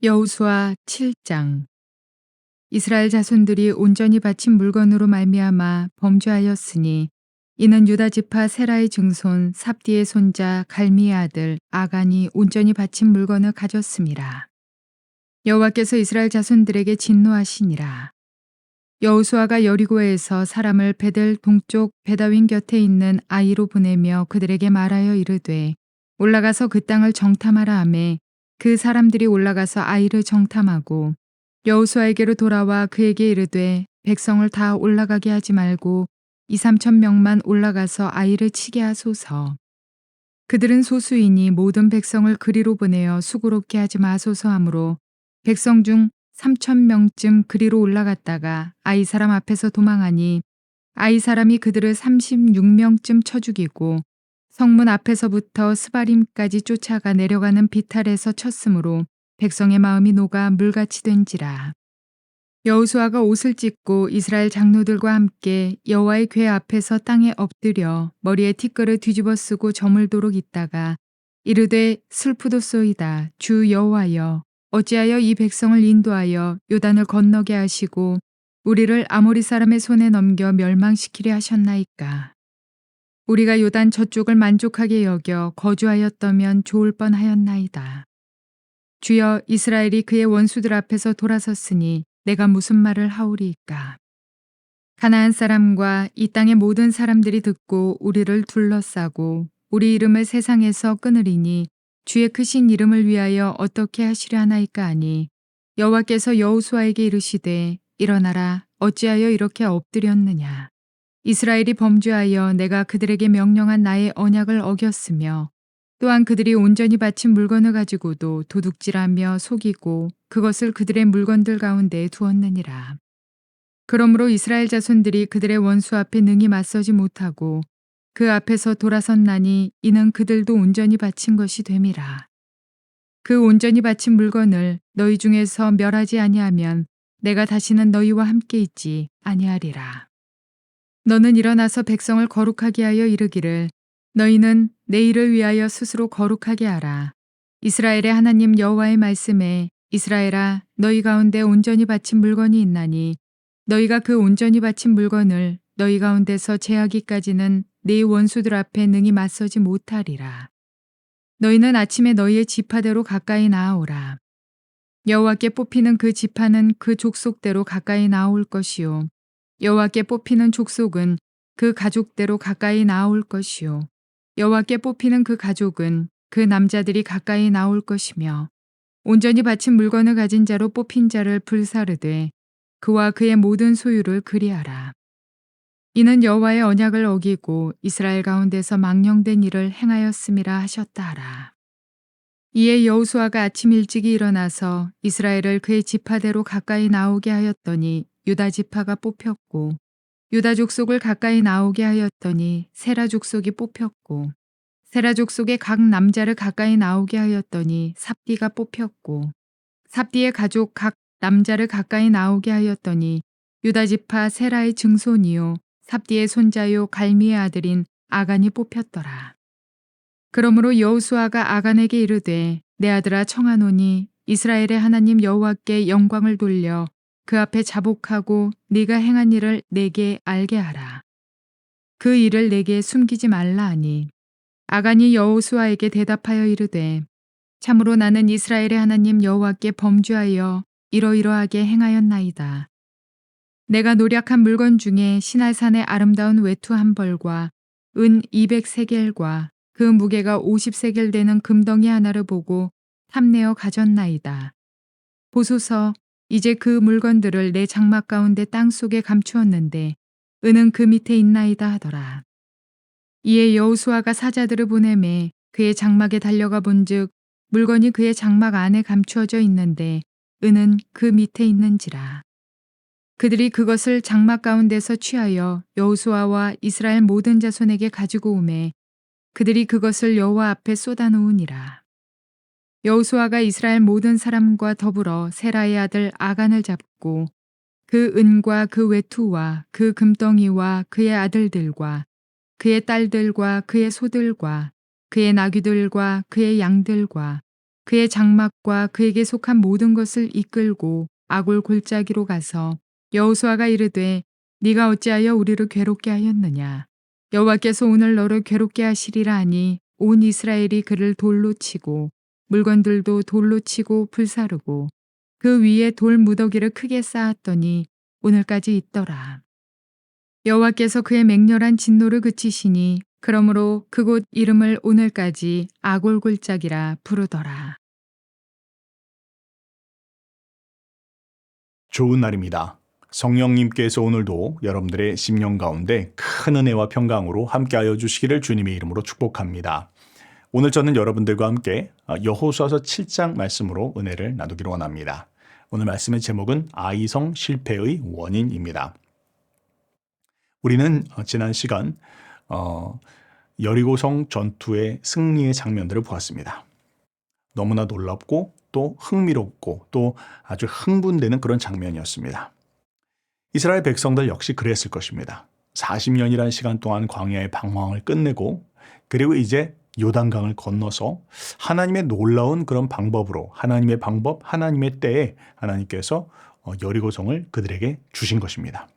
여호수아 7장. 이스라엘 자손들이 온전히 바친 물건으로 말미암아 범죄하였으니 이는 유다 지파 세라의 증손 삽디의 손자 갈미의 아들 아간이 온전히 바친 물건을 가졌음이라. 여호와께서 이스라엘 자손들에게 진노하시니라. 여호수아가 여리고에서 사람을 베델 동쪽 베다윈 곁에 있는 아이로 보내며 그들에게 말하여 이르되 올라가서 그 땅을 정탐하라 하매 그 사람들이 올라가서 아이를 정탐하고 여호수아에게로 돌아와 그에게 이르되 백성을 다 올라가게 하지 말고 2~3천 명만 올라가서 아이를 치게 하소서. 그들은 소수이니 모든 백성을 그리로 보내어 수고롭게 하지 마소서 하므로 백성 중 3,000명쯤 그리로 올라갔다가 아이 사람 앞에서 도망하니 아이 사람이 그들을 36명쯤 쳐 죽이고 성문 앞에서부터 스바림까지 쫓아가 내려가는 비탈에서 쳤으므로 백성의 마음이 녹아 물같이 된지라. 여호수아가 옷을 찢고 이스라엘 장로들과 함께 여호와의 궤 앞에서 땅에 엎드려 머리에 티끌을 뒤집어 쓰고 저물도록 있다가 이르되 슬프도소이다. 주 여호와여, 어찌하여 이 백성을 인도하여 요단을 건너게 하시고 우리를 아모리 사람의 손에 넘겨 멸망시키려 하셨나이까. 우리가 요단 저쪽을 만족하게 여겨 거주하였다면 좋을 뻔하였나이다. 주여, 이스라엘이 그의 원수들 앞에서 돌아섰으니 내가 무슨 말을 하오리이까. 가나안 사람과 이 땅의 모든 사람들이 듣고 우리를 둘러싸고 우리 이름을 세상에서 끊으리니 주의 크신 이름을 위하여 어떻게 하시려 하나이까 하니 여호와께서 여호수아에게 이르시되 일어나라, 어찌하여 이렇게 엎드렸느냐. 이스라엘이 범죄하여 내가 그들에게 명령한 나의 언약을 어겼으며 또한 그들이 온전히 바친 물건을 가지고도 도둑질하며 속이고 그것을 그들의 물건들 가운데 두었느니라. 그러므로 이스라엘 자손들이 그들의 원수 앞에 능히 맞서지 못하고 그 앞에서 돌아섰나니 이는 그들도 온전히 바친 것이 됨이라. 그 온전히 바친 물건을 너희 중에서 멸하지 아니하면 내가 다시는 너희와 함께 있지 아니하리라. 너는 일어나서 백성을 거룩하게 하여 이르기를 너희는 내 일을 위하여 스스로 거룩하게 하라. 이스라엘의 하나님 여호와의 말씀에 이스라엘아, 너희 가운데 온전히 바친 물건이 있나니 너희가 그 온전히 바친 물건을 너희 가운데서 제하기까지는 네 원수들 앞에 능히 맞서지 못하리라. 너희는 아침에 너희의 지파대로 가까이 나아오라. 여호와께 뽑히는 그 지파는 그 족속대로 가까이 나아올 것이요 여호와께 뽑히는 족속은 그 가족대로 가까이 나아올 것이요 여호와께 뽑히는 그 가족은 그 남자들이 가까이 나올 것이며 온전히 바친 물건을 가진 자로 뽑힌 자를 불사르되 그와 그의 모든 소유를 그리하라. 이는 여호와의 언약을 어기고 이스라엘 가운데서 망령된 일을 행하였음이라 하셨다 하라. 이에 여호수아가 아침 일찍이 일어나서 이스라엘을 그의 지파대로 가까이 나오게 하였더니 유다 지파가 뽑혔고 유다 족속을 가까이 나오게 하였더니 세라 족속이 뽑혔고 세라 족속의 각 남자를 가까이 나오게 하였더니 삽디가 뽑혔고 삽디의 가족 각 남자를 가까이 나오게 하였더니 유다 지파 세라의 증손이요 삽디의 손자요 갈미의 아들인 아간이 뽑혔더라. 그러므로 여호수아가 아간에게 이르되 내 아들아 청하노니 이스라엘의 하나님 여호와께 영광을 돌려 그 앞에 자복하고 네가 행한 일을 내게 알게 하라. 그 일을 내게 숨기지 말라 하니 아간이 여호수아에게 대답하여 이르되 참으로 나는 이스라엘의 하나님 여호와께 범죄하여 이러이러하게 행하였나이다. 내가 노략한 물건 중에 시날산의 아름다운 외투 한 벌과 은 200세겔과 그 무게가 50세겔 되는 금덩이 하나를 보고 탐내어 가졌나이다. 보소서, 이제 그 물건들을 내 장막 가운데 땅속에 감추었는데 은은 그 밑에 있나이다 하더라. 이에 여호수아가 사자들을 보내매 그의 장막에 달려가 본즉 물건이 그의 장막 안에 감추어져 있는데 은은 그 밑에 있는지라. 그들이 그것을 장막 가운데서 취하여 여호수아와 이스라엘 모든 자손에게 가지고 오매 그들이 그것을 여호와 앞에 쏟아놓으니라. 여호수아가 이스라엘 모든 사람과 더불어 세라의 아들 아간을 잡고 그 은과 그 외투와 그 금덩이와 그의 아들들과 그의 딸들과 그의 소들과 그의 나귀들과 그의 양들과 그의 장막과 그에게 속한 모든 것을 이끌고 아골 골짜기로 가서 여호수아가 이르되 네가 어찌하여 우리를 괴롭게 하였느냐. 여호와께서 오늘 너를 괴롭게 하시리라 하니 온 이스라엘이 그를 돌로 치고 물건들도 돌로 치고 불사르고 그 위에 돌 무더기를 크게 쌓았더니 오늘까지 있더라. 여호와께서 그의 맹렬한 진노를 그치시니 그러므로 그곳 이름을 오늘까지 아골 골짜기라 부르더라. 좋은 날입니다. 성령님께서 오늘도 여러분들의 심령 가운데 큰 은혜와 평강으로 함께하여 주시기를 주님의 이름으로 축복합니다. 오늘 저는 여러분들과 함께 여호수아서 7장 말씀으로 은혜를 나누기를 원합니다. 오늘 말씀의 제목은 아이성 실패의 원인입니다. 우리는 지난 시간 여리고성 전투의 승리의 장면들을 보았습니다. 너무나 놀랍고 또 흥미롭고 또 아주 흥분되는 그런 장면이었습니다. 이스라엘 백성들 역시 그랬을 것입니다. 40년이라는 시간 동안 광야의 방황을 끝내고 그리고 이제 요단강을 건너서 하나님의 놀라운 그런 방법으로 하나님의 방법, 하나님의 때에 하나님께서 여리고성을 그들에게 주신 것입니다.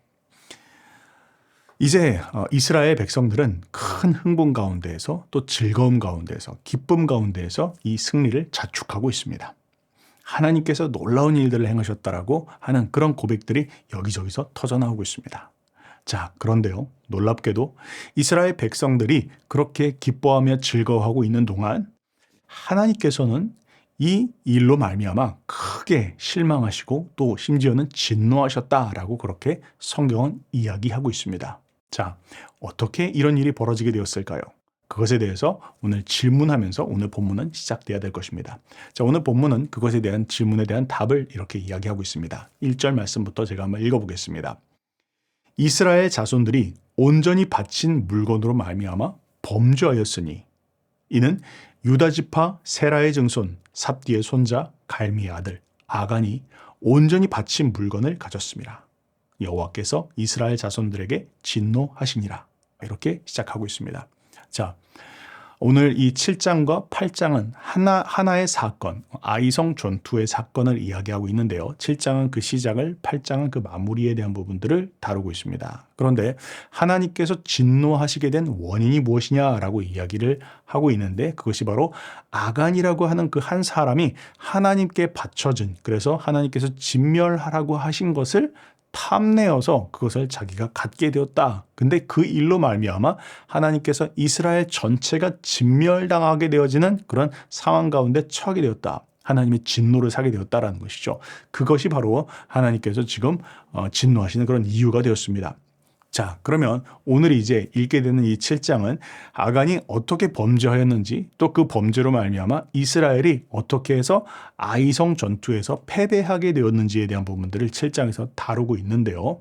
이제 이스라엘 백성들은 큰 흥분 가운데에서 또 즐거움 가운데에서 기쁨 가운데에서 이 승리를 자축하고 있습니다. 하나님께서 놀라운 일들을 행하셨다라고 하는 그런 고백들이 여기저기서 터져나오고 있습니다. 자, 그런데요, 놀랍게도 이스라엘 백성들이 그렇게 기뻐하며 즐거워하고 있는 동안 하나님께서는 이 일로 말미암아 크게 실망하시고 또 심지어는 진노하셨다라고 그렇게 성경은 이야기하고 있습니다. 자, 어떻게 이런 일이 벌어지게 되었을까요? 그것에 대해서 오늘 질문하면서 오늘 본문은 시작돼야 될 것입니다. 자, 오늘 본문은 그것에 대한 질문에 대한 답을 이렇게 이야기하고 있습니다. 1절 말씀부터 제가 한번 읽어보겠습니다. 이스라엘 자손들이 온전히 바친 물건으로 말미암아 범죄하였으니 이는 유다 지파 세라의 증손 삽디의 손자 갈미의 아들 아간이 온전히 바친 물건을 가졌습니다. 여호와께서 이스라엘 자손들에게 진노하시니라. 이렇게 시작하고 있습니다. 자, 오늘 이 7장과 8장은 하나의 사건, 아이성 전투의 사건을 이야기하고 있는데요. 7장은 그 시작을, 8장은 그 마무리에 대한 부분들을 다루고 있습니다. 그런데 하나님께서 진노하시게 된 원인이 무엇이냐라고 이야기를 하고 있는데 그것이 바로 아간이라고 하는 그 한 사람이 하나님께 바쳐진, 그래서 하나님께서 진멸하라고 하신 것을 탐내어서 그것을 자기가 갖게 되었다. 근데 그 일로 말미암아 하나님께서 이스라엘 전체가 진멸당하게 되어지는 그런 상황 가운데 처하게 되었다. 하나님의 진노를 사게 되었다라는 것이죠. 그것이 바로 하나님께서 지금 진노하시는 그런 이유가 되었습니다. 자, 그러면 오늘 이제 읽게 되는 이 7장은 아간이 어떻게 범죄하였는지 또 그 범죄로 말미암아 이스라엘이 어떻게 해서 아이성 전투에서 패배하게 되었는지에 대한 부분들을 7장에서 다루고 있는데요.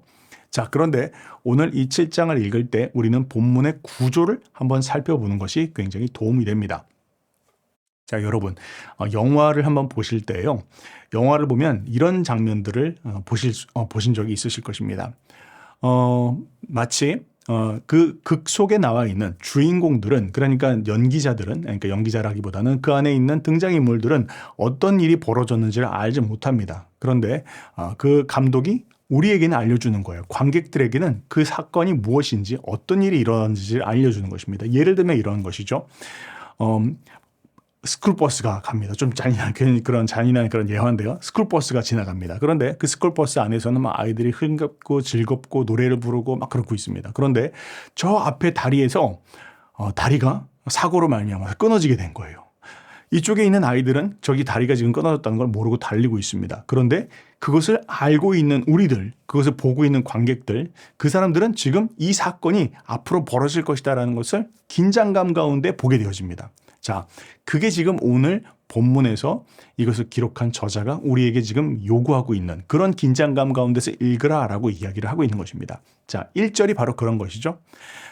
자, 그런데 오늘 이 7장을 읽을 때 우리는 본문의 구조를 한번 살펴보는 것이 굉장히 도움이 됩니다. 자, 여러분, 영화를 한번 보실 때요. 영화를 보면 이런 장면들을 보신 적이 있으실 것입니다. 마치 그 극 속에 나와 있는 주인공들은, 그러니까 연기자들은, 그러니까 연기자라기보다는 그 안에 있는 등장인물들은 어떤 일이 벌어졌는지를 알지 못합니다. 그런데 그 감독이 우리에게는 알려주는 거예요. 관객들에게는 그 사건이 무엇인지, 어떤 일이 일어났는지를 알려주는 것입니다. 예를 들면 이런 것이죠. 스쿨버스가 갑니다. 좀 잔인한 그런 예화인데요. 스쿨버스가 지나갑니다. 그런데 그 스쿨버스 안에서는 막 아이들이 흥겹고 즐겁고 노래를 부르고 막 그러고 있습니다. 그런데 저 앞에 다리에서 다리가 사고로 말미암아 끊어지게 된 거예요. 이쪽에 있는 아이들은 저기 다리가 지금 끊어졌다는 걸 모르고 달리고 있습니다. 그런데 그것을 알고 있는 우리들, 그것을 보고 있는 관객들, 그 사람들은 지금 이 사건이 앞으로 벌어질 것이다라는 것을 긴장감 가운데 보게 되어집니다. 자, 그게 지금 오늘 본문에서 이것을 기록한 저자가 우리에게 지금 요구하고 있는 그런 긴장감 가운데서 읽으라라고 이야기를 하고 있는 것입니다. 자, 1절이 바로 그런 것이죠.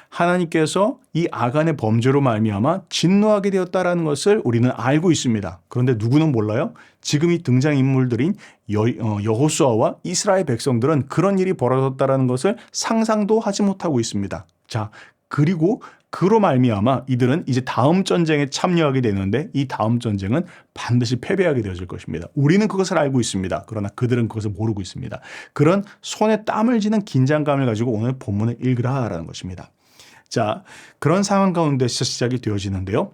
하나님께서 이 아간의 범죄로 말미암아 진노하게 되었다라는 것을 우리는 알고 있습니다. 그런데 누구는 몰라요? 지금 이 등장인물들인 여호수아와 이스라엘 백성들은 그런 일이 벌어졌다라는 것을 상상도 하지 못하고 있습니다. 자, 그리고 그로 말미암아 이들은 이제 다음 전쟁에 참여하게 되는데 이 다음 전쟁은 반드시 패배하게 되어질 것입니다. 우리는 그것을 알고 있습니다. 그러나 그들은 그것을 모르고 있습니다. 그런 손에 땀을 쥐는 긴장감을 가지고 오늘 본문을 읽으라라는 것입니다. 자, 그런 상황 가운데서 시작이 되어지는데요.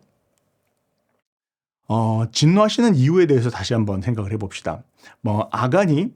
진노하시는 이유에 대해서 다시 한번 생각을 해봅시다. 아간이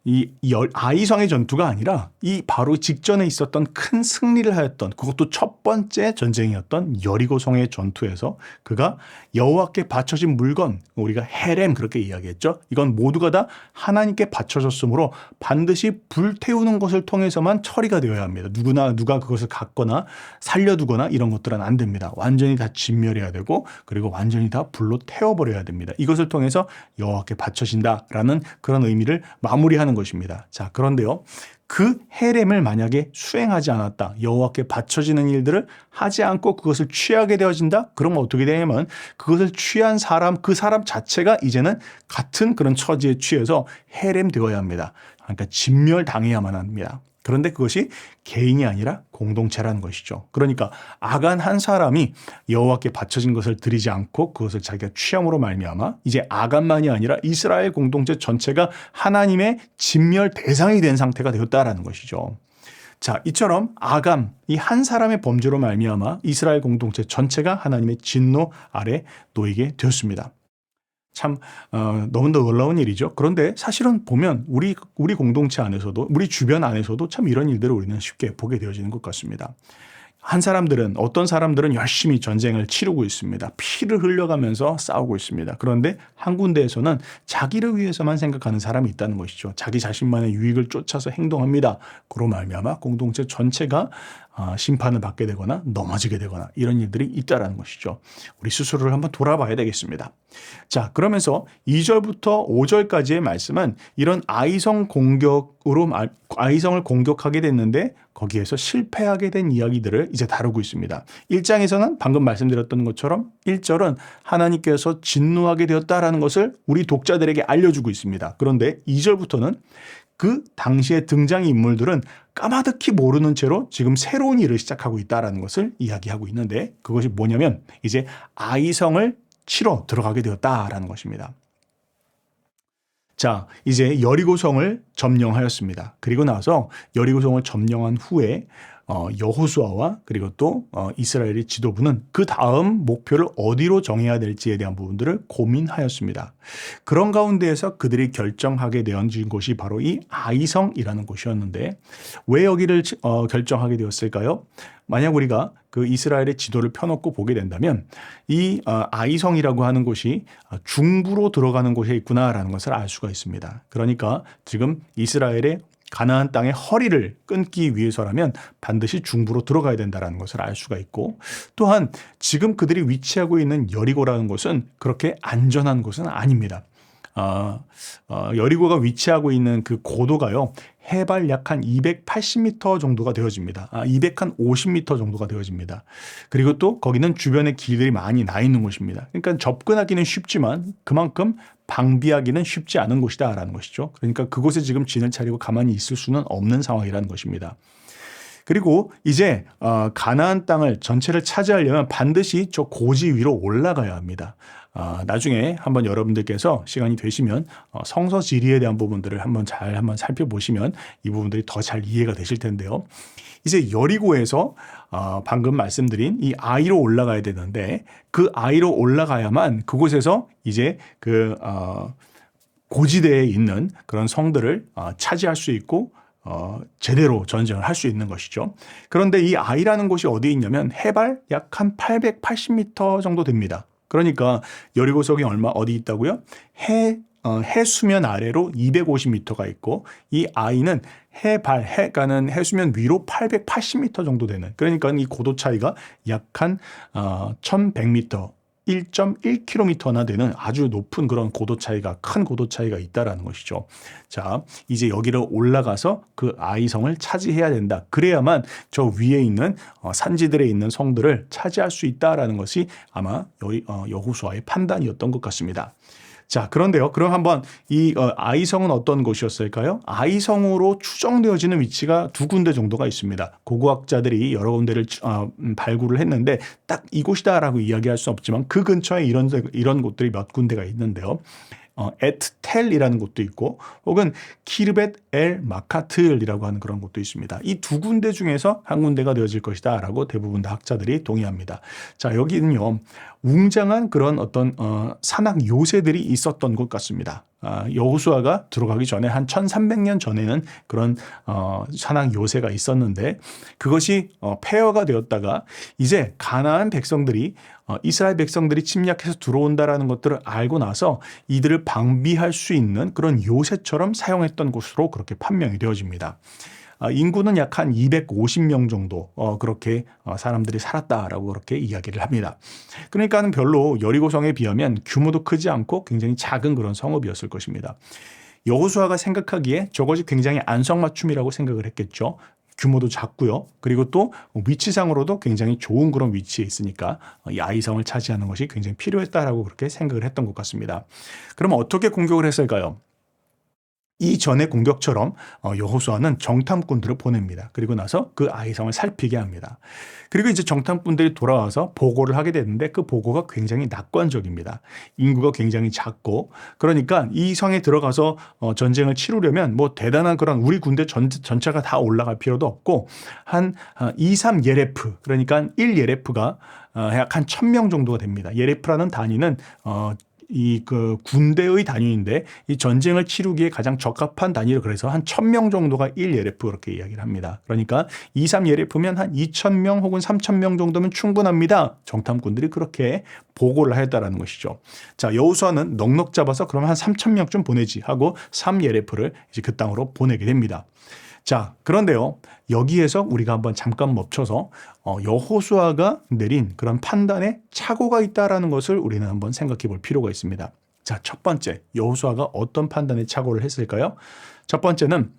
이 아이성의 전투가 아니라 이 바로 직전에 있었던 큰 승리를 하였던, 그것도 첫 번째 전쟁이었던 여리고성의 전투에서 그가 여호와께 바쳐진 물건, 우리가 헤렘 그렇게 이야기했죠. 이건 모두가 다 하나님께 바쳐졌으므로 반드시 불태우는 것을 통해서만 처리가 되어야 합니다. 누가 그것을 갖거나 살려두거나 이런 것들은 안 됩니다. 완전히 다 진멸해야 되고, 그리고 완전히 다 불로 태워버려야 됩니다. 이것을 통해서 여호와께 바쳐진다라는 그런 의미를 마무리하는 것입니다. 자, 그런데요. 그 헤렘을 만약에 수행하지 않았다. 여호와께 바쳐지는 일들을 하지 않고 그것을 취하게 되어진다. 그러면 어떻게 되냐면 그것을 취한 사람, 그 사람 자체가 이제는 같은 그런 처지에 취해서 헤렘 되어야 합니다. 그러니까 진멸당해야만 합니다. 그런데 그것이 개인이 아니라 공동체라는 것이죠. 그러니까 아간 한 사람이 여호와께 바쳐진 것을 드리지 않고 그것을 자기가 취함으로 말미암아 이제 아간만이 아니라 이스라엘 공동체 전체가 하나님의 진멸 대상이 된 상태가 되었다라는 것이죠. 자, 이처럼 아간, 이 한 사람의 범죄로 말미암아 이스라엘 공동체 전체가 하나님의 진노 아래 놓이게 되었습니다. 참 너무나 놀라운 일이죠. 그런데 사실은 보면 우리 공동체 안에서도, 우리 주변 안에서도 참 이런 일들을 우리는 쉽게 보게 되어지는 것 같습니다. 어떤 사람들은 열심히 전쟁을 치르고 있습니다. 피를 흘려가면서 싸우고 있습니다. 그런데 한 군데에서는 자기를 위해서만 생각하는 사람이 있다는 것이죠. 자기 자신만의 유익을 쫓아서 행동합니다. 그로 말미암아 공동체 전체가 심판을 받게 되거나 넘어지게 되거나 이런 일들이 있다는 것이죠. 우리 스스로를 한번 돌아봐야 되겠습니다. 자, 그러면서 2절부터 5절까지의 말씀은 이런 아이성을 공격하게 됐는데 거기에서 실패하게 된 이야기들을 이제 다루고 있습니다. 1장에서는 방금 말씀드렸던 것처럼 1절은 하나님께서 진노하게 되었다라는 것을 우리 독자들에게 알려주고 있습니다. 그런데 2절부터는 그 당시의 등장 인물들은 까마득히 모르는 채로 지금 새로운 일을 시작하고 있다는 것을 이야기하고 있는데, 그것이 뭐냐면 이제 아이성을 치러 들어가게 되었다라는 것입니다. 자, 이제 여리고성을 점령하였습니다. 그리고 나서 여리고성을 점령한 후에 여호수아와 그리고 또 이스라엘의 지도부는 그 다음 목표를 어디로 정해야 될지에 대한 부분들을 고민하였습니다. 그런 가운데에서 그들이 결정하게 되어진 곳이 바로 이 아이성이라는 곳이었는데, 왜 여기를 결정하게 되었을까요? 만약 우리가 그 이스라엘의 지도를 펴놓고 보게 된다면 이 아이성이라고 하는 곳이 중부로 들어가는 곳에 있구나라는 것을 알 수가 있습니다. 그러니까 지금 이스라엘의 가나안 땅의 허리를 끊기 위해서라면 반드시 중부로 들어가야 된다는 것을 알 수가 있고, 또한 지금 그들이 위치하고 있는 여리고라는 곳은 그렇게 안전한 곳은 아닙니다. 여리고가 위치하고 있는 그 고도가요, 해발 약 한 280m 정도가 되어집니다. 250m 정도가 되어집니다. 그리고 또 거기는 주변에 길들이 많이 나 있는 곳입니다. 그러니까 접근하기는 쉽지만 그만큼 방비하기는 쉽지 않은 곳이다라는 것이죠. 그러니까 그곳에 지금 진을 차리고 가만히 있을 수는 없는 상황이라는 것입니다. 그리고 이제 가나안 땅을 전체를 차지하려면 반드시 저 고지 위로 올라가야 합니다. 나중에 한번 여러분들께서 시간이 되시면 성서 지리에 대한 부분들을 한번 살펴보시면 이 부분들이 더 잘 이해가 되실 텐데요. 이제 여리고에서 방금 말씀드린 이 아이로 올라가야 되는데, 그 아이로 올라가야만 그곳에서 이제 그 고지대에 있는 그런 성들을 차지할 수 있고 제대로 전쟁을 할 수 있는 것이죠. 그런데 이 아이라는 곳이 어디에 있냐면 해발 약 한 880m 정도 됩니다. 그러니까 여리고성이 어디 있다고요? 해수면 아래로 250m가 있고, 이 아이는 해가는 해수면 위로 880m 정도 되는, 그러니까 이 고도 차이가 약 한 1100m, 1.1km나 되는 아주 높은 그런 큰 고도 차이가 있다라는 것이죠. 자, 이제 여기를 올라가서 그 아이성을 차지해야 된다. 그래야만 저 위에 있는 산지들에 있는 성들을 차지할 수 있다라는 것이 아마 여호수아의 판단이었던 것 같습니다. 자, 그런데요. 그럼 한번 이 아이성은 어떤 곳이었을까요? 아이성으로 추정되어지는 위치가 두 군데 정도가 있습니다. 고고학자들이 여러 군데를 발굴을 했는데 딱 이곳이다라고 이야기할 수 없지만 그 근처에 이런 곳들이 몇 군데가 있는데요. 에트텔이라는 곳도 있고 혹은 키르벳 엘 마카틀이라고 하는 그런 곳도 있습니다. 이 두 군데 중에서 한 군데가 되어질 것이다 라고 대부분 다 학자들이 동의합니다. 자, 여기는요 웅장한 그런 어떤 산악 요새들이 있었던 곳 같습니다. 여호수아가 들어가기 전에 한 1300년 전에는 그런 산악 요새가 있었는데 그것이 폐허가 되었다가 이제 가나안 백성들이 이스라엘 백성들이 침략해서 들어온다라는 것들을 알고 나서 이들을 방비할 수 있는 그런 요새처럼 사용했던 곳으로 그렇게 판명이 되어집니다. 인구는 약 한 250명 정도 그렇게 사람들이 살았다라고 그렇게 이야기를 합니다. 그러니까는 별로 여리고성에 비하면 규모도 크지 않고 굉장히 작은 그런 성읍이었을 것입니다. 여호수아가 생각하기에 저것이 굉장히 안성맞춤이라고 생각을 했겠죠. 규모도 작고요. 그리고 또 위치상으로도 굉장히 좋은 그런 위치에 있으니까 이 아이성을 차지하는 것이 굉장히 필요했다라고 그렇게 생각을 했던 것 같습니다. 그럼 어떻게 공격을 했을까요? 이전의 공격처럼 여호수아는 정탐꾼들을 보냅니다. 그리고 나서 그 아이성을 살피게 합니다. 그리고 이제 정탐꾼들이 돌아와서 보고를 하게 되는데 그 보고가 굉장히 낙관적입니다. 인구가 굉장히 작고 그러니까 이 성에 들어가서 전쟁을 치르려면 뭐 대단한 그런 우리 군대 전체가 다 올라갈 필요도 없고 한 2, 3 예레프 그러니까 1 예레프가 약 한 1000명 정도가 됩니다. 예레프라는 단위는 이 그 군대의 단위인데 이 전쟁을 치르기에 가장 적합한 단위로 그래서 한 1000명 정도가 1예레프 그렇게 이야기를 합니다. 그러니까 2, 3예레프면 한 2000명 혹은 3000명 정도면 충분합니다. 정탐꾼들이 그렇게 보고를 했다라는 것이죠. 자, 여호수아는 넉넉 잡아서 그럼 한 3000명쯤 보내지 하고 3예레프를 이제 그 땅으로 보내게 됩니다. 자, 그런데요. 여기에서 우리가 한번 잠깐 멈춰서 여호수아가 내린 그런 판단에 착오가 있다라는 것을 우리는 한번 생각해 볼 필요가 있습니다. 자, 첫 번째, 여호수아가 어떤 판단에 착오를 했을까요? 첫 번째는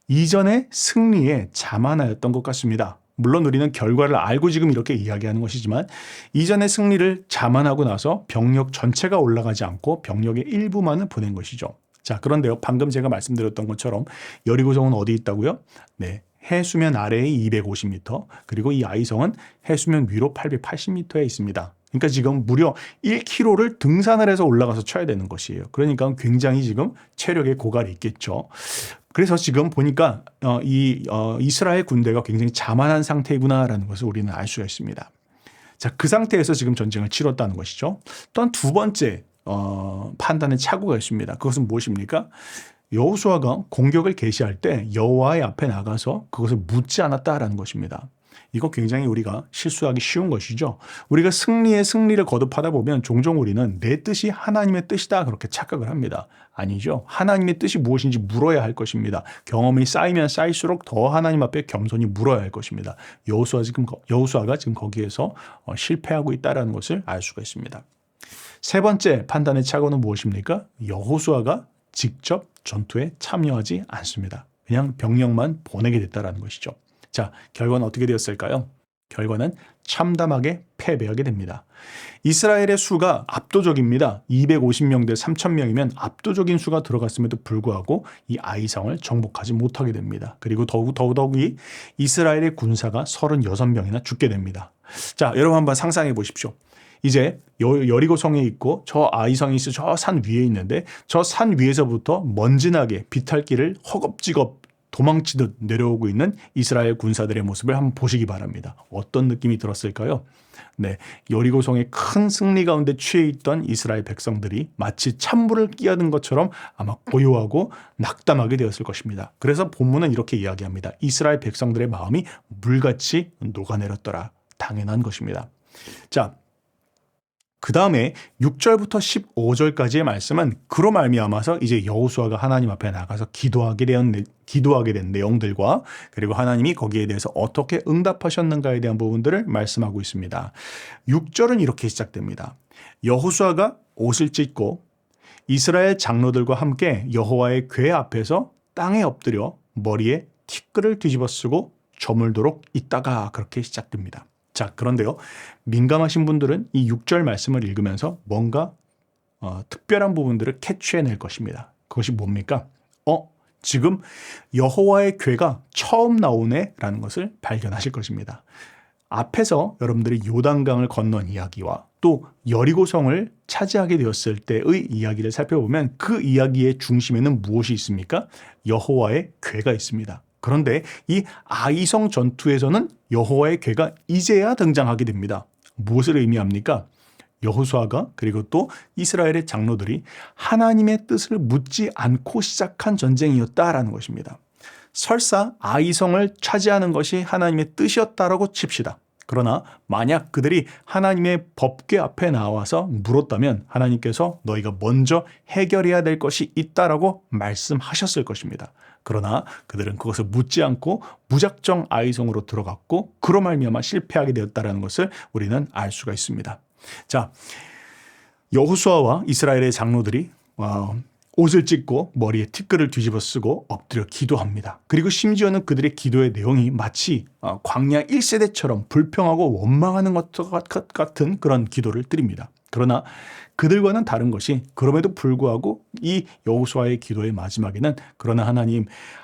이전의 승리에 자만하였던 것 같습니다. 물론 우리는 결과를 알고 지금 이렇게 이야기하는 것이지만 이전의 승리를 자만하고 나서 병력 전체가 올라가지 않고 병력의 일부만을 보낸 것이죠. 자, 그런데요. 방금 제가 말씀드렸던 것처럼 여리고성은 어디 있다고요? 네. 해수면 아래에 250m, 그리고 이 아이성은 해수면 위로 880m에 있습니다. 그러니까 지금 무려 1km를 등산을 해서 올라가서 쳐야 되는 것이에요. 그러니까 굉장히 지금 체력의 고갈이 있겠죠. 그래서 지금 보니까 이스라엘 군대가 굉장히 자만한 상태구나라는 것을 우리는 알 수가 있습니다. 자, 그 상태에서 지금 전쟁을 치렀다는 것이죠. 또한 두 번째 판단의 착오가 있습니다. 그것은 무엇입니까? 여호수아가 공격을 개시할 때 여호와의 앞에 나가서 그것을 묻지 않았다라는 것입니다. 이거 굉장히 우리가 실수하기 쉬운 것이죠. 우리가 승리를 거듭하다 보면 종종 우리는 내 뜻이 하나님의 뜻이다 그렇게 착각을 합니다. 아니죠. 하나님의 뜻이 무엇인지 물어야 할 것입니다. 경험이 쌓이면 쌓일수록 더 하나님 앞에 겸손히 물어야 할 것입니다. 여호수아가 지금 거기에서 실패하고 있다는 것을 알 수가 있습니다. 세 번째 판단의 착오는 무엇입니까? 여호수아가 직접 전투에 참여하지 않습니다. 그냥 병력만 보내게 됐다는 것이죠. 자, 결과는 어떻게 되었을까요? 결과는 참담하게 패배하게 됩니다. 이스라엘의 수가 압도적입니다. 250명 대 3000명이면 압도적인 수가 들어갔음에도 불구하고 이 아이성을 정복하지 못하게 됩니다. 그리고 더욱이 이스라엘의 군사가 36명이나 죽게 됩니다. 자, 여러분 한번 상상해 보십시오. 이제 여리고성에 있고 저 아이성이 있어 저 산 위에 있는데 저 산 위에서부터 먼지나게 비탈길을 허겁지겁 도망치듯 내려오고 있는 이스라엘 군사들의 모습을 한번 보시기 바랍니다. 어떤 느낌이 들었을까요? 네, 여리고성의 큰 승리 가운데 취해 있던 이스라엘 백성들이 마치 찬물을 끼얹은 것처럼 아마 고요하고 낙담하게 되었을 것입니다. 그래서 본문은 이렇게 이야기합니다. 이스라엘 백성들의 마음이 물같이 녹아내렸더라. 당연한 것입니다. 자, 그 다음에 6절부터 15절까지의 말씀은 그로 말미암아서 이제 여호수아가 하나님 앞에 나가서 기도하게 된 내용들과 그리고 하나님이 거기에 대해서 어떻게 응답하셨는가에 대한 부분들을 말씀하고 있습니다. 6절은 이렇게 시작됩니다. 여호수아가 옷을 찢고 이스라엘 장로들과 함께 여호와의 궤 앞에서 땅에 엎드려 머리에 티끌을 뒤집어 쓰고 저물도록 있다가 그렇게 시작됩니다. 자, 그런데요. 민감하신 분들은 이 6절 말씀을 읽으면서 뭔가 특별한 부분들을 캐치해낼 것입니다. 그것이 뭡니까? 지금 여호와의 괴가 처음 나오네라는 것을 발견하실 것입니다. 앞에서 여러분들이 요단강을 건넌 이야기와 또 여리고성을 차지하게 되었을 때의 이야기를 살펴보면 그 이야기의 중심에는 무엇이 있습니까? 여호와의 괴가 있습니다. 그런데 이 아이성 전투에서는 여호와의 괴가 이제야 등장하게 됩니다. 무엇을 의미합니까? 여호수아가 그리고 또 이스라엘의 장로들이 하나님의 뜻을 묻지 않고 시작한 전쟁이었다라는 것입니다. 설사 아이성을 차지하는 것이 하나님의 뜻이었다라고 칩시다. 그러나 만약 그들이 하나님의 법궤 앞에 나와서 물었다면 하나님께서 너희가 먼저 해결해야 될 것이 있다라고 말씀하셨을 것입니다. 그러나 그들은 그것을 묻지 않고 무작정 아이성으로 들어갔고 그로 말미암아 실패하게 되었다라는 것을 우리는 알 수가 있습니다. 자, 여호수아와 이스라엘의 장로들이 옷을 찢고 머리에 티끌을 뒤집어 쓰고 엎드려 기도합니다. 그리고 심지어는 그들의 기도의 내용이 마치 광야 1세대처럼 불평하고 원망하는 것 같은 그런 기도를 드립니다. 그러나 그들과는 다른 것이 그럼에도 불구하고 이 여호수아의 기도의 마지막에는 그러나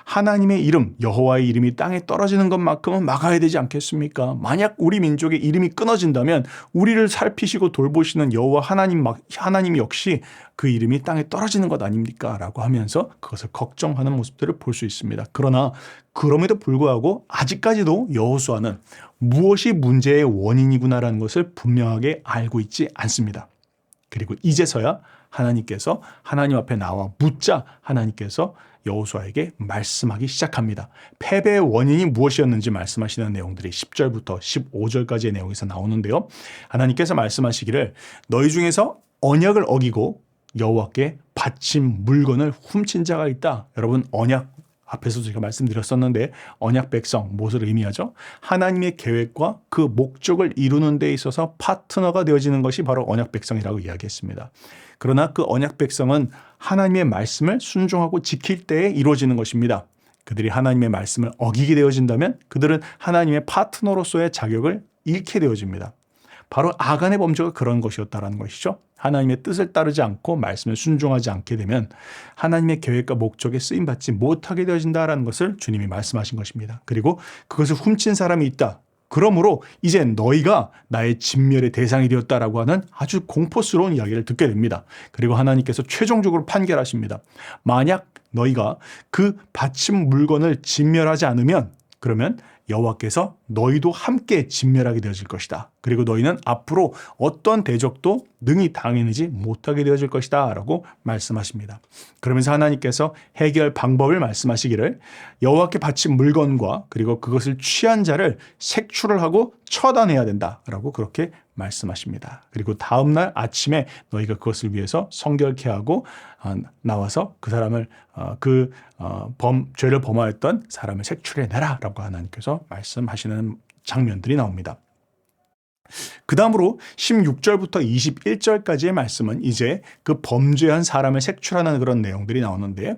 하나님의 이름 여호와의 이름이 땅에 떨어지는 것만큼은 막아야 되지 않겠습니까? 만약 우리 민족의 이름이 끊어진다면 우리를 살피시고 돌보시는 여호와 하나님 역시 그 이름이 땅에 떨어지는 것 아닙니까? 라고 하면서 그것을 걱정하는 모습들을 볼 수 있습니다. 그러나 그럼에도 불구하고 아직까지도 여호수아는 무엇이 문제의 원인이구나라는 것을 분명하게 알고 있지 않습니다. 그리고 이제서야 하나님께서 하나님 앞에 나와 묻자 하나님께서 여호수아에게 말씀하기 시작합니다. 패배의 원인이 무엇이었는지 말씀하시는 내용들이 10절부터 15절까지의 내용에서 나오는데요. 하나님께서 말씀하시기를 너희 중에서 언약을 어기고 여호와께 바친 물건을 훔친 자가 있다. 여러분 언약 앞에서 제가 말씀드렸었는데 언약 백성 무엇을 의미하죠? 하나님의 계획과 그 목적을 이루는 데 있어서 파트너가 되어지는 것이 바로 언약 백성이라고 이야기했습니다. 그러나 그 언약 백성은 하나님의 말씀을 순종하고 지킬 때에 이루어지는 것입니다. 그들이 하나님의 말씀을 어기게 되어진다면 그들은 하나님의 파트너로서의 자격을 잃게 되어집니다. 바로 아간의 범죄가 그런 것이었다라는 것이죠. 하나님의 뜻을 따르지 않고 말씀을 순종하지 않게 되면 하나님의 계획과 목적에 쓰임받지 못하게 되어진다라는 것을 주님이 말씀하신 것입니다. 그리고 그것을 훔친 사람이 있다. 그러므로 이제 너희가 나의 진멸의 대상이 되었다라고 하는 아주 공포스러운 이야기를 듣게 됩니다. 그리고 하나님께서 최종적으로 판결하십니다. 만약 너희가 그 바친 물건을 진멸하지 않으면 그러면 여호와께서 너희도 함께 진멸하게 되어질 것이다. 그리고 너희는 앞으로 어떤 대적도 능히 당해내지 못하게 되어질 것이다 라고 말씀하십니다. 그러면서 하나님께서 해결 방법을 말씀하시기를 여호와께 바친 물건과 그리고 그것을 취한 자를 색출을 하고 처단해야 된다라고 그렇게 말씀하십니다. 그리고 다음 날 아침에 너희가 그것을 위해서 성결케 하고 나와서 그 사람을 죄를 범하였던 사람을 색출해내라라고 하나님께서 말씀하시는 장면들이 나옵니다. 그 다음으로 16절부터 21절까지의 말씀은 이제 그 범죄한 사람을 색출하는 그런 내용들이 나오는데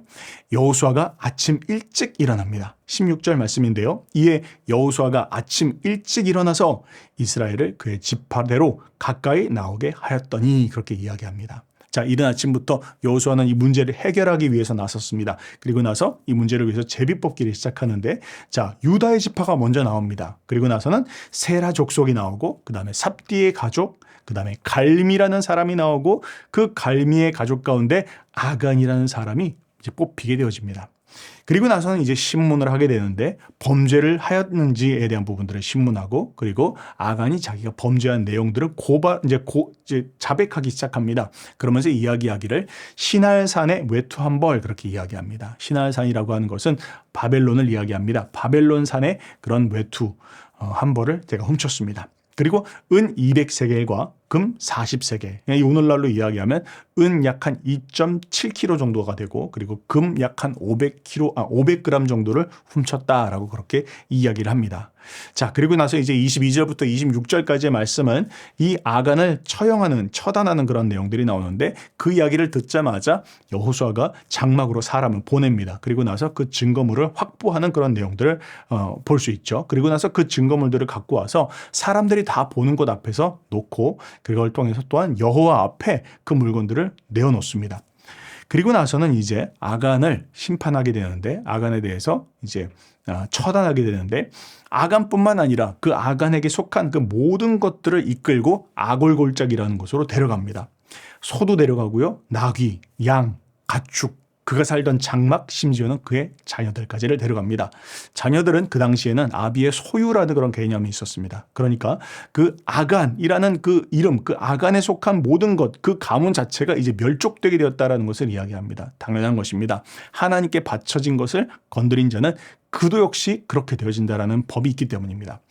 여호수아가 아침 일찍 일어납니다. 16절 말씀인데요. 이에 여호수아가 아침 일찍 일어나서 이스라엘을 그의 지파대로 가까이 나오게 하였더니 그렇게 이야기합니다. 자, 이른 아침부터 여호수아는 이 문제를 해결하기 위해서 나섰습니다. 그리고 나서 이 문제를 위해서 제비뽑기를 시작하는데 자, 유다의 지파가 먼저 나옵니다. 그리고 나서는 세라 족속이 나오고 그 다음에 삽디의 가족, 그 다음에 갈미라는 사람이 나오고 그 갈미의 가족 가운데 아간이라는 사람이 이제 뽑히게 되어집니다. 그리고 나서는 이제 신문을 하게 되는데 범죄를 하였는지에 대한 부분들을 신문하고 그리고 아간이 자기가 범죄한 내용들을 이제 자백하기 시작합니다. 그러면서 이야기하기를 시날산의 외투 한 벌 그렇게 이야기합니다. 시날산이라고 하는 것은 바벨론을 이야기합니다. 바벨론 산의 그런 외투 한 벌을 제가 훔쳤습니다. 그리고 은 200세겔과 금 40세겔. 오늘날로 이야기하면 은 약 한 2.7kg 정도가 되고 그리고 금 약 한 500g 정도를 훔쳤다라고 그렇게 이야기를 합니다. 자, 그리고 나서 이제 22절부터 26절까지의 말씀은 이 아간을 처단하는 그런 내용들이 나오는데 그 이야기를 듣자마자 여호수아가 장막으로 사람을 보냅니다. 그리고 나서 그 증거물을 확보하는 그런 내용들을 볼 수 있죠. 그리고 나서 그 증거물들을 갖고 와서 사람들이 다 보는 곳 앞에서 놓고 그걸 통해서 또한 여호와 앞에 그 물건들을 내어놓습니다. 그리고 나서는 이제 아간을 심판하게 되는데, 아간에 대해서 이제 처단하게 되는데, 아간뿐만 아니라 그 아간에게 속한 그 모든 것들을 이끌고 아골골짜기라는 곳으로 데려갑니다. 소도 데려가고요, 나귀, 양, 가축, 그가 살던 장막, 심지어는 그의 자녀들까지를 데려갑니다. 자녀들은 그 당시에는 아비의 소유라는 그런 개념이 있었습니다. 그러니까 그 아간이라는 그 이름, 그 아간에 속한 모든 것, 그 가문 자체가 이제 멸족되게 되었다는 것을 이야기합니다. 당연한 것입니다. 하나님께 바쳐진 것을 건드린 자는 그도 역시 그렇게 되어진다라는 법이 있기 때문입니다.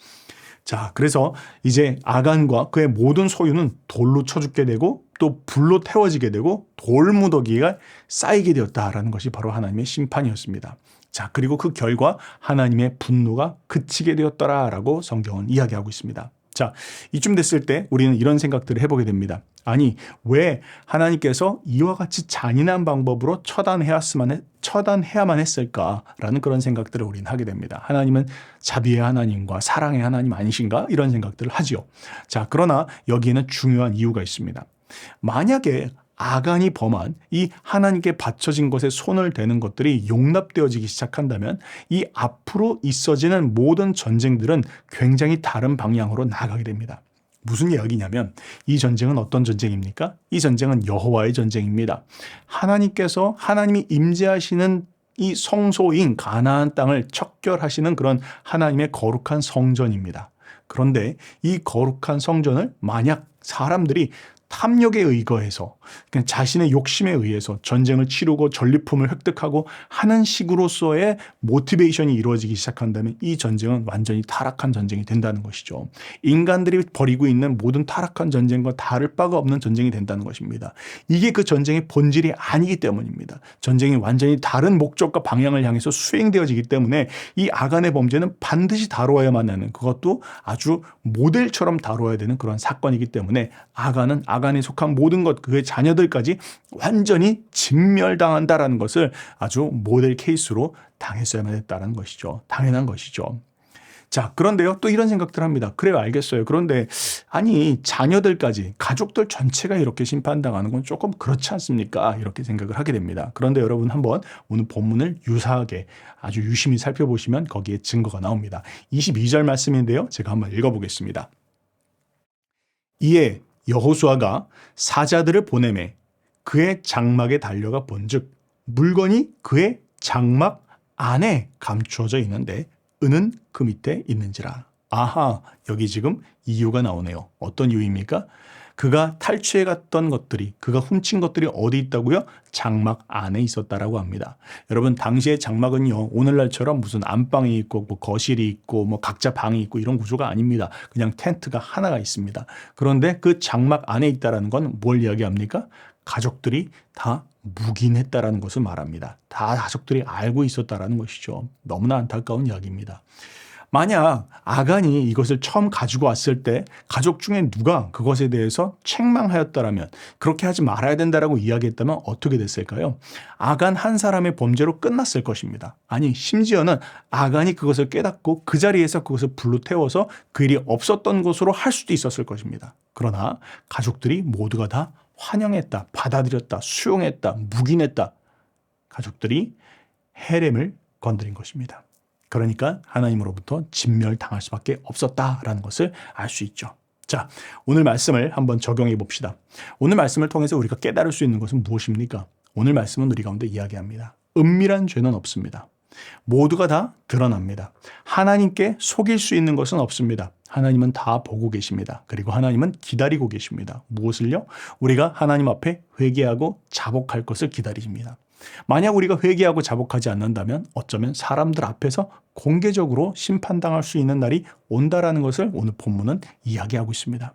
자, 그래서 이제 아간과 그의 모든 소유는 돌로 쳐 죽게 되고 또 불로 태워지게 되고 돌무더기가 쌓이게 되었다라는 것이 바로 하나님의 심판이었습니다. 자, 그리고 그 결과 하나님의 분노가 그치게 되었더라라고 성경은 이야기하고 있습니다. 자, 이쯤 됐을 때 우리는 이런 생각들을 해보게 됩니다. 아니, 왜 하나님께서 이와 같이 잔인한 방법으로 처단해야만 했을까라는 그런 생각들을 우리는 하게 됩니다. 하나님은 자비의 하나님과 사랑의 하나님 아니신가? 이런 생각들을 하지요. 자, 그러나 여기에는 중요한 이유가 있습니다. 만약에 아간이 범한 이 하나님께 바쳐진 것에 손을 대는 것들이 용납되어지기 시작한다면 이 앞으로 있어지는 모든 전쟁들은 굉장히 다른 방향으로 나아가게 됩니다. 무슨 이야기냐면 이 전쟁은 어떤 전쟁입니까? 이 전쟁은 여호와의 전쟁입니다. 하나님께서 하나님이 임재하시는 이 성소인 가나안 땅을 척결하시는 그런 하나님의 거룩한 성전입니다. 그런데 이 거룩한 성전을 만약 사람들이 탐욕에 의거해서 그냥 자신의 욕심에 의해서 전쟁을 치르고 전리품을 획득하고 하는 식으로서의 모티베이션이 이루어지기 시작한다면 이 전쟁은 완전히 타락한 전쟁이 된다는 것이죠. 인간들이 벌이고 있는 모든 타락한 전쟁과 다를 바가 없는 전쟁이 된다는 것입니다. 이게 그 전쟁의 본질이 아니기 때문입니다. 전쟁이 완전히 다른 목적과 방향을 향해서 수행되어지기 때문에 이 아간의 범죄는 반드시 다루어야만 하는, 그것도 아주 모델처럼 다루어야 되는 그런 사건이기 때문에 아간에 속한 모든 것, 그의 자녀들까지 완전히 진멸당한다라는 것을 아주 모델 케이스로 당했어야만 했다는 것이죠. 당연한 것이죠. 자, 그런데요, 또 이런 생각들 합니다. 그래요, 알겠어요. 그런데 아니, 자녀들까지, 가족들 전체가 이렇게 심판당하는 건 조금 그렇지 않습니까? 이렇게 생각을 하게 됩니다. 그런데 여러분 한번 오늘 본문을 유사하게 아주 유심히 살펴보시면 거기에 증거가 나옵니다. 22절 말씀인데요, 제가 한번 읽어보겠습니다. 이에 여호수아가 사자들을 보내매 그의 장막에 달려가 본즉 물건이 그의 장막 안에 감추어져 있는데 은은 그 밑에 있는지라. 아하, 여기 지금 이유가 나오네요. 어떤 이유입니까? 그가 탈취해 갔던 것들이, 그가 훔친 것들이 어디 있다고요? 장막 안에 있었다라고 합니다. 여러분, 당시의 장막은요, 오늘날처럼 무슨 안방이 있고 뭐 거실이 있고 뭐 각자 방이 있고 이런 구조가 아닙니다. 그냥 텐트가 하나가 있습니다. 그런데 그 장막 안에 있다라는 건 뭘 이야기합니까? 가족들이 다 묵인했다라는 것을 말합니다. 다 가족들이 알고 있었다라는 것이죠. 너무나 안타까운 이야기입니다. 만약 아간이 이것을 처음 가지고 왔을 때 가족 중에 누가 그것에 대해서 책망하였더라면, 그렇게 하지 말아야 된다라고 이야기했다면 어떻게 됐을까요? 아간 한 사람의 범죄로 끝났을 것입니다. 아니, 심지어는 아간이 그것을 깨닫고 그 자리에서 그것을 불로 태워서 그 일이 없었던 것으로 할 수도 있었을 것입니다. 그러나 가족들이 모두가 다 환영했다, 받아들였다, 수용했다, 묵인했다. 가족들이 헤렘을 건드린 것입니다. 그러니까 하나님으로부터 진멸당할 수밖에 없었다라는 것을 알 수 있죠. 자, 오늘 말씀을 한번 적용해 봅시다. 오늘 말씀을 통해서 우리가 깨달을 수 있는 것은 무엇입니까? 오늘 말씀은 우리 가운데 이야기합니다. 은밀한 죄는 없습니다. 모두가 다 드러납니다. 하나님께 속일 수 있는 것은 없습니다. 하나님은 다 보고 계십니다. 그리고 하나님은 기다리고 계십니다. 무엇을요? 우리가 하나님 앞에 회개하고 자복할 것을 기다리십니다. 만약 우리가 회개하고 자복하지 않는다면 어쩌면 사람들 앞에서 공개적으로 심판당할 수 있는 날이 온다라는 것을 오늘 본문은 이야기하고 있습니다.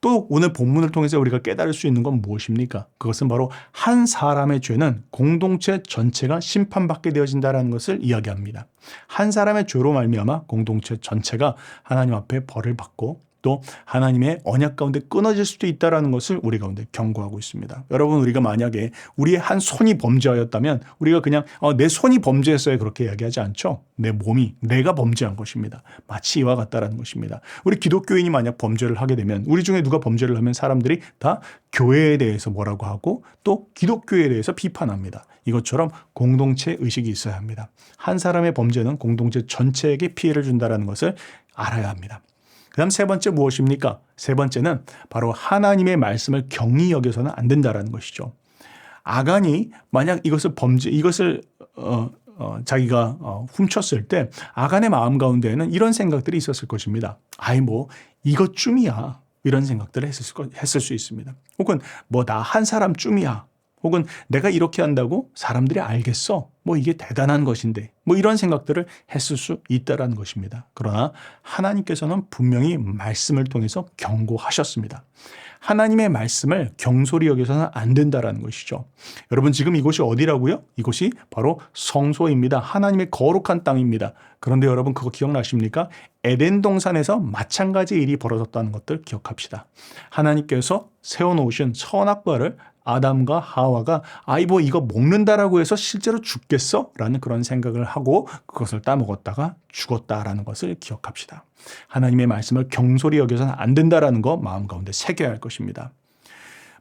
또 오늘 본문을 통해서 우리가 깨달을 수 있는 건 무엇입니까? 그것은 바로 한 사람의 죄는 공동체 전체가 심판받게 되어진다는 것을 이야기합니다. 한 사람의 죄로 말미암아 공동체 전체가 하나님 앞에 벌을 받고 또 하나님의 언약 가운데 끊어질 수도 있다는 것을 우리 가운데 경고하고 있습니다. 여러분, 우리가 만약에 우리의 한 손이 범죄하였다면 우리가 그냥 내 손이 범죄했어요 그렇게 이야기하지 않죠. 내 몸이 내가 범죄한 것입니다. 마치 이와 같다라는 것입니다. 우리 기독교인이 만약 범죄를 하게 되면 우리 중에 누가 범죄를 하면 사람들이 다 교회에 대해서 뭐라고 하고 또 기독교에 대해서 비판합니다. 이것처럼 공동체 의식이 있어야 합니다. 한 사람의 범죄는 공동체 전체에게 피해를 준다는 것을 알아야 합니다. 그 다음 세 번째 무엇입니까? 세 번째는 바로 하나님의 말씀을 경히 여겨서는 안 된다는 것이죠. 아간이 만약 이것을 자기가 훔쳤을 때 아간의 마음 가운데에는 이런 생각들이 있었을 것입니다. 이것쯤이야. 이런 생각들을 했을 수 있습니다. 혹은 나 한 사람쯤이야. 혹은 내가 이렇게 한다고 사람들이 알겠어. 이게 대단한 것인데. 이런 생각들을 했을 수 있다는 것입니다. 그러나 하나님께서는 분명히 말씀을 통해서 경고하셨습니다. 하나님의 말씀을 경솔히 여겨서는 안 된다는 것이죠. 여러분, 지금 이곳이 어디라고요? 이곳이 바로 성소입니다. 하나님의 거룩한 땅입니다. 그런데 여러분, 그거 기억나십니까? 에덴 동산에서 마찬가지의 일이 벌어졌다는 것들 기억합시다. 하나님께서 세워놓으신 선악과를 아담과 하와가 이거 먹는다라고 해서 실제로 죽겠어? 라는 그런 생각을 하고 그것을 따먹었다가 죽었다라는 것을 기억합시다. 하나님의 말씀을 경솔히 여겨서는 안 된다라는 거 마음 가운데 새겨야 할 것입니다.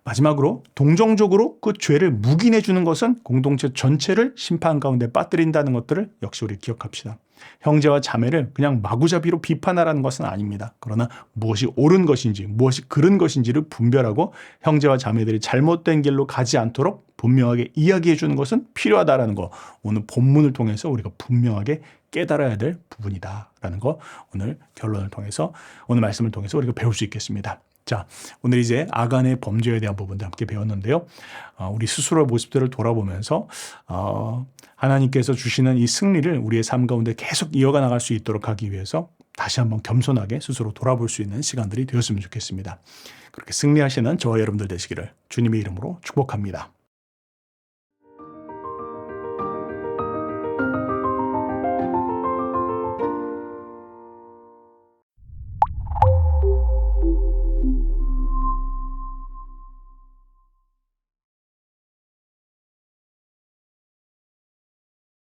마지막으로 동정적으로 그 죄를 묵인해 주는 것은 공동체 전체를 심판 가운데 빠뜨린다는 것들을 역시 우리 기억합시다. 형제와 자매를 그냥 마구잡이로 비판하라는 것은 아닙니다. 그러나 무엇이 옳은 것인지 무엇이 그른 것인지를 분별하고 형제와 자매들이 잘못된 길로 가지 않도록 분명하게 이야기해 주는 것은 필요하다라는 거, 오늘 본문을 통해서 우리가 분명하게 깨달아야 될 부분이다라는 거, 오늘 오늘 말씀을 통해서 우리가 배울 수 있겠습니다. 자, 오늘 이제 아간의 범죄에 대한 부분도 함께 배웠는데요. 우리 스스로의 모습들을 돌아보면서 하나님께서 주시는 이 승리를 우리의 삶 가운데 계속 이어가 나갈 수 있도록 하기 위해서 다시 한번 겸손하게 스스로 돌아볼 수 있는 시간들이 되었으면 좋겠습니다. 그렇게 승리하시는 저와 여러분들 되시기를 주님의 이름으로 축복합니다.